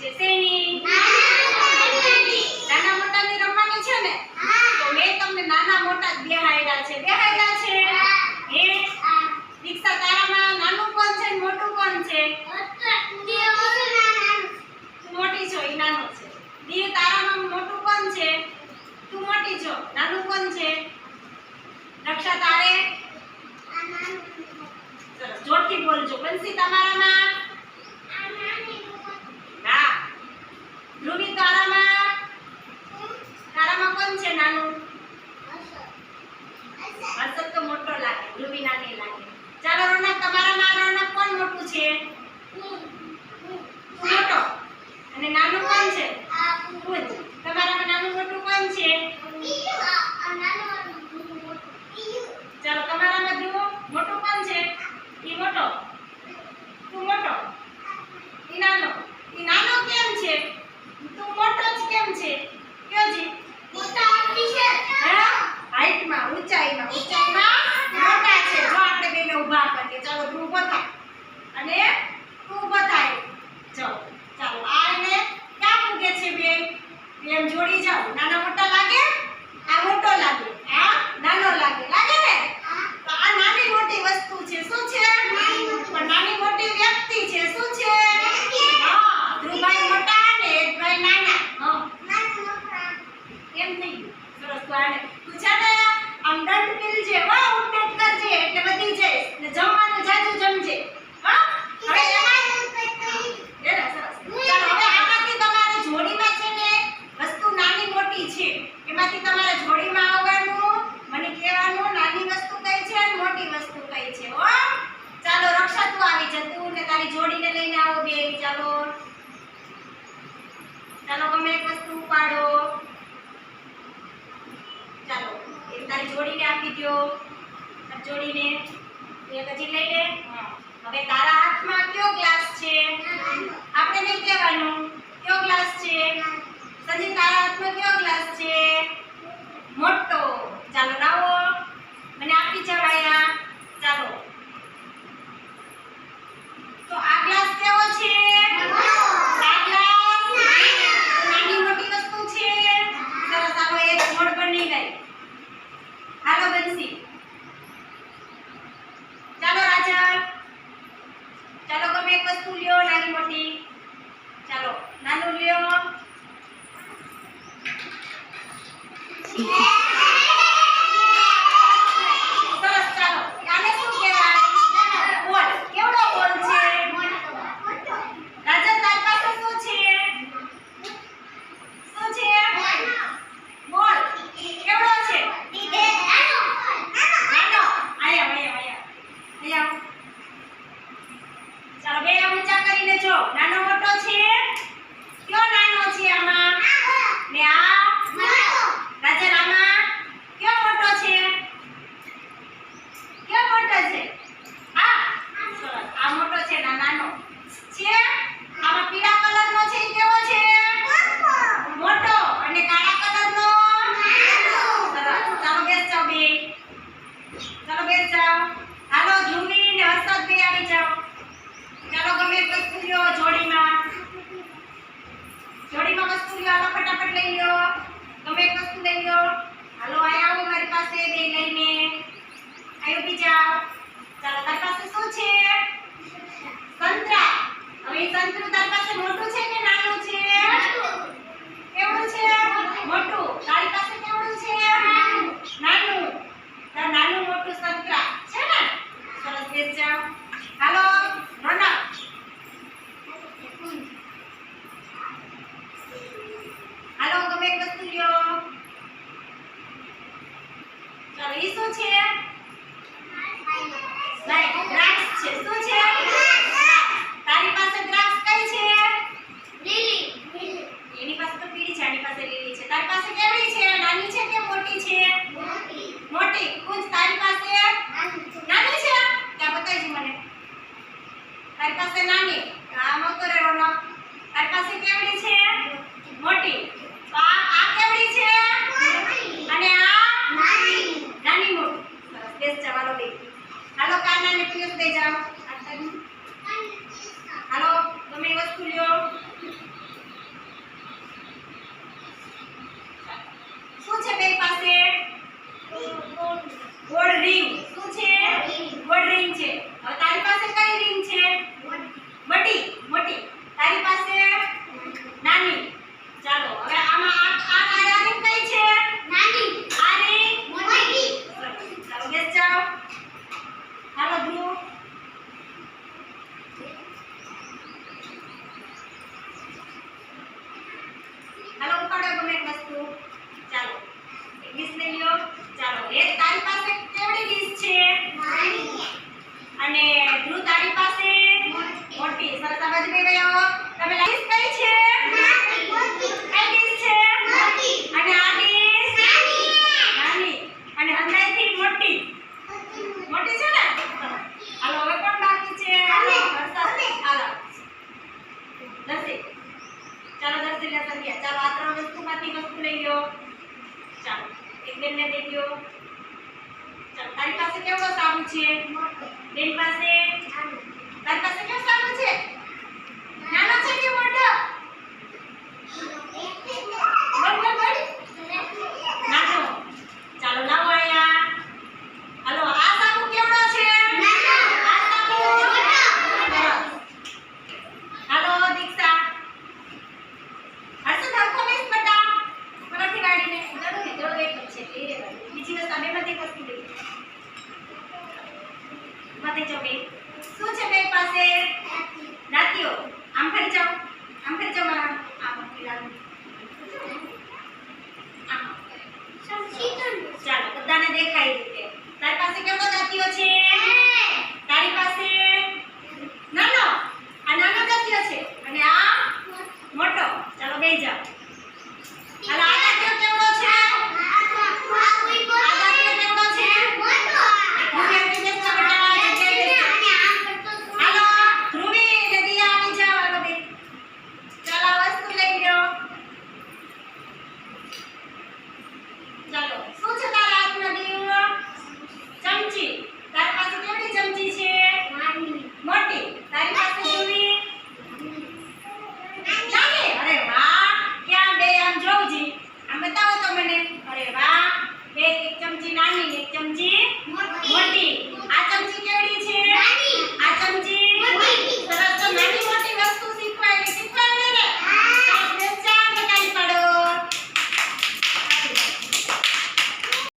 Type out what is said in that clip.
છે શેની? નાના મોટાની રમવાની છે ને? તો મેં તમને નાના મોટા જ બેહાડ્યા છે. બેહાડ્યા છે? હે દીક્ષા, તારામાં નાનું કોણ છે ને મોટું કોણ છે? તું મોટી છો, ઈ નાનો છે. દીવ, તારામાં મોટું કોણ છે? તું મોટી છો, નાનું કોણ છે? રક્ષા, તારે? સરસ, જોરથી બોલજો. બંસી, તમારામાં? હા. ધ્રુવી, તારામાં કોણ છે નાનું? હર્ષદ તો મોટો લાગે, ધ્રુવી નાની લાગે. ચાલો રોનક, તમારામાં રોનક કોણ મોટું છે? મોટો. અને નાનું કોણ છે? પૂજ. તમારામાં નાનું મોટું કોણ છે? ચાલો, તમારામાં જુઓ, મોટું કોણ છે? ઈ મોટો. તું મોટો. ઈ નાનો. ઈ નાનો કેમ છે? તું મોટો જ કેમ છે? કયો જી? હાઈટમાં, ઊંચાઈમાં મોટા છે. જો આપણે બેને ઊભા કરીએ. ચાલો, તું ઊભો થા અને તું ઊભો થાય. જો ચાલો, આ એને ક્યાં મૂકે છે બે? એમ જોડી જાઓ. નાના મોટા લાગે? આ મોટો લાગે, આ નાનો લાગે. લાગે ને? તો આ નાની મોટી વસ્તુ છે. શું છે? પણ નાની મોટી વ્યક્તિ છે. શું છે? હા, ધ્રુવભાઈ મોટા ને હેતભાઈ નાના. હા, એમ નહીં. સરસ. તો આને તું છે ને આમ દંડ પીલજે, વાહ ઉઠ કરજે એટલે વધી જાય ને જમવાનું જાજુ જમજે. હા, હવે સરસ. ચાલો, હવે આમાંથી તમારે જોડીમાં છે ને વસ્તુ નાની મોટી છે, એમાંથી તમારે જોડીમાં આવવાનું, મને કહેવાનું નાની વસ્તુ કઈ છે અને મોટી વસ્તુ કઈ છે. હો, ચાલો રક્ષા, તું આવી જા. તું ને તારી જોડીને લઈને આવો બે. ચાલો ચાલો, ગમે એક વસ્તુ ઉપાડો. ચાલો, એક તારી જોડીને આપી દો. જોડીને એક હજી લઈ લે. હવે તારા હાથમાં કયો ગ્લાસ છે? આપણે નહીં કહેવાનું કયો ગ્લાસ છે. સંજીવ, તારા હાથમાં કયો ગ્લાસ છે? મોટો. ચાલો લાવો, મને આપી જાવ આયા. ચાલો, તો આ ગ્લાસ કેવો છે? આ ગ્લાસ નાની મોટી વસ્તુ છે. સરસ. ચાલો, એક મોડ બની ગઈ. હાલો બંસી. ચાલો રાજા, ચાલો ગમે એક વસ્તુ લ્યો નાની મોટી. ચાલો, નાનું લ્યો. સરસ. ચાલો, આને શું કહેવાય? બોલ. કેવડો બોલ છે? રાજા, તારી પાસે શું છે? શું છે? બોલ. કેવડો છે? નાનો. આયા. ચાલો, બે ઊંચા કરીને જો. નાનો મોટો છે? કયો નાનો છે આમાં? ને આ રાજા, આમાં કયો મોટો છે? કયો મોટો છે? આ સરસ. આ મોટો છે ના નાનો છે. આમાં પીળા કલરનો છે. ઈ કેવો છે? મોટો. અને કાળા કલરનો? સરસ. ચાલો બેસ જાઓ બે. ચાલો બેસ જાઓ. હાલો, ધ્રુવી ને હર્ષદ બે આવી જાઓ. ચાલો, ગમે એક વસ્તુ લ્યો જોડીમાં. જોડીમાં વસ્તુ લ્યો. હાલો, ફટાફટ લઈ લ્યો. ગમે એક વસ્તુ લઈ લ્યો. હાલો, આયા આવો મારી પાસે બે લઈને. આયો બી જાઓ. ચાલો, તારી પાસે શું છે? સંતરા. હવે સંતરું તારી પાસે મોટું છે કે નાનું છે? કેવડું છે? મોટું. તારી પાસે કેવડું છે? નાનું. તાર નાનું મોટું સંતરા છે ને? સરસ. બેસ જાઓ. હાલો રોનક. હાલો, ગમે એક વસ્તુ લ્યો. ચાલો, ઈ શું છે? દ્રાક્ષ છે. શું છે? તારી પાસે દ્રાક્ષ કઈ છે? લીલી. એની પાસે તો પીળી છે, આની પાસે લીલી છે. તારી પાસે કેવડી છે? નાની છે કે મોટી છે? મોટી. કુંજ, તારી પાસે નાની છે? ક્યાં બતાવજી મને. તારી પાસે નાની. આમ આવતો રે રોનક. તારી પાસે કેવડી છે? મોટી. તો આ કેવડી છે? અને આ નાની મોટી. પઝલ સંખ્યા. ચાલો આ ત્રણ વસ્તુમાંથી વસ્તુ લઈ લો. ચાલો એક બેનને દઈ દો. ચાલો તારી પાસે કેવો સાબુ છે? બેન પાસે તારી પાસે કેવો સાબુ છે? નાનો છે કે મોટો? બોલ બોલ બોલ. નાનો. ચાલો લાવો આયા. હાલો આ સાબુ કેવડો છે? નાનો. આ સાબુ મોટો. હાલો દીક્ષા. હર્ષદ હરખો બેસ બટા. પરાઠી વાળીને દડો એક જ છે એ રેવા. બીજી વસ્તુ બે માંથી એક વસ્તુ લઈ. માથે જાઓ બે. શું છે બે પાસે? દાંતીઓ. આમ ફરી જાઓ. આમ ફરી જાઓ મારા. આમ પેલા. ચાલો બધાને દેખાય રીતે. તારી પાસે કેવડો દાંતીઓ છે? તારી પાસે નાનો. આ નાનો દાંતીઓ છે અને આ મોટો. ચાલો બેસી જાઓ.